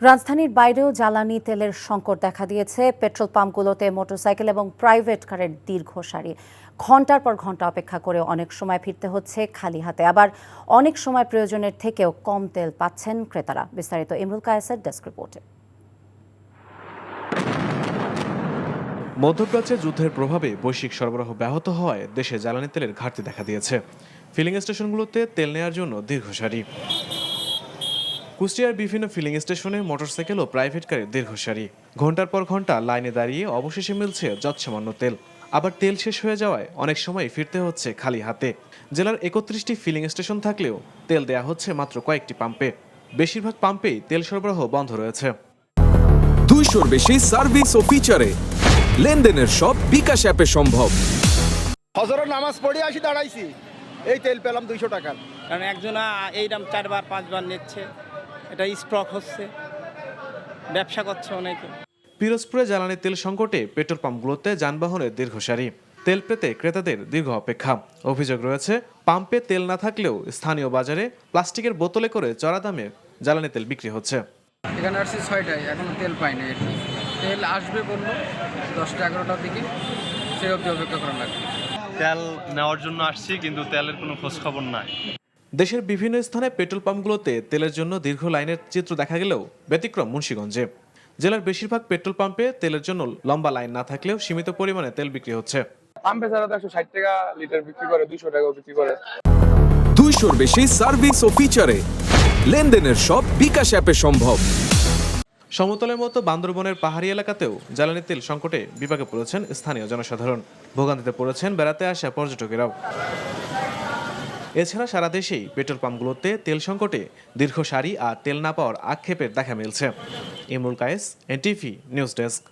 রাজধানীর বাইরেও জ্বালানি তেলের সংকট দেখা দিয়েছে। পেট্রোল পাম্পগুলোতে মোটরসাইকেল এবং প্রাইভেট কারের দীর্ঘ সারি। ঘন্টার পর ঘন্টা অপেক্ষা করে অনেক সময় ফিরতে হচ্ছে খালি হাতে। আবার অনেক সময় প্রয়োজনের থেকেও কম তেল পাচ্ছেন ক্রেতারা। বিস্তারিত ইমরুল কায়েসের ডেস্ক রিপোর্টে। মধ্যপ্রাচ্যে যুদ্ধের প্রভাবে বৈশ্বিক সরবরাহ ব্যাহত হওয়ায় দেশে জ্বালানি তেলের ঘাটতি দেখা দিয়েছে। ফিলিং স্টেশনগুলোতে তেল নেওয়ার জন্য দীর্ঘ সারি। কুষ্টিয়ার বিভিন্ন ফিলিং স্টেশনে মোটরসাইকেল ও প্রাইভেট কারের দীর্ঘ সারি। ঘন্টার পর ঘন্টা লাইনে দাঁড়িয়ে অবশেষে মিলছে যৎসামান্য তেল। আবার তেল শেষ হয়ে যাওয়ায় অনেক সময় ফিরতে হচ্ছে খালি হাতে। জেলার ৩১টি ফিলিং স্টেশন থাকলেও তেল দেয়া হচ্ছে মাত্র কয়েকটি পাম্পে। বেশিরভাগ পাম্পেই তেল সরবরাহ বন্ধ রয়েছে। 200-র বেশি সার্ভিস ও ফিচারে লেনদেনের সব বিকাশ অ্যাপে সম্ভব। হজরের নামাজ পড়ে আসি দাঁড়াইছি, এই তেল পেলাম 200 টাকার। কারণ একজনা এইরকম 4-5 নিচ্ছে, এটা স্টক হচ্ছে, ব্যবসা করছে অনেকে। পিরোজপুরে জ্বালানি তেল সংকটে পেট্রোল পাম্পগুলোতে যানবাহনের দীর্ঘ সারি। তেল পেতে ক্রেতাদের দীর্ঘ অপেক্ষা। অভিযোগ রয়েছে, পাম্পে তেল না থাকলেও স্থানীয় বাজারে প্লাস্টিকের বোতলে করে চড়া দামে জ্বালানি তেল বিক্রি হচ্ছে। এখানে আসছি 6টায়, এখনো তেল পাইনি। তেল আসবে বললো 10টা-11টার দিকে, সেই অবধি অপেক্ষা করা লাগবে। তেল নেওয়ার জন্য আসছি, কিন্তু তেলের কোনো খোঁজ খবর নাই। দেশের বিভিন্ন স্থানে পেট্রোল পাম্পগুলোতে তেলের জন্য দীর্ঘ লাইনের চিত্র দেখা গেলেও ব্যতিক্রম মুন্সিগঞ্জে। জেলার বেশিরভাগ পেট্রোল পাম্পে তেলের জন্য লম্বা লাইন না থাকলেও সীমিত পরিমাণে তেল বিক্রি হচ্ছে। পাম্পে ছাড়া তো 160 টাকা লিটার বিক্রি করে, 200 টাকাও বিক্রি করে। 200-র বেশি সার্ভিস ও ফিচারে লেনদেনের সব বিকাশ অ্যাপে সম্ভব। সমতলের মতো বান্দরবনের পাহাড়ি এলাকাতেও জ্বালানি তেল সংকটে বিপাকে পড়েছেন স্থানীয় জনসাধারণ। ভোগান্তিতে পড়েছেন বেড়াতে আসা পর্যটকেরাও। এছাড়া সারা দেশেই পেট্রোল পাম্পগুলোতে তেল সংকটে দীর্ঘ সারি আর তেল না পাওয়ার আক্ষেপের দেখা মিলছে। Imrul Kayes, NTV news desk.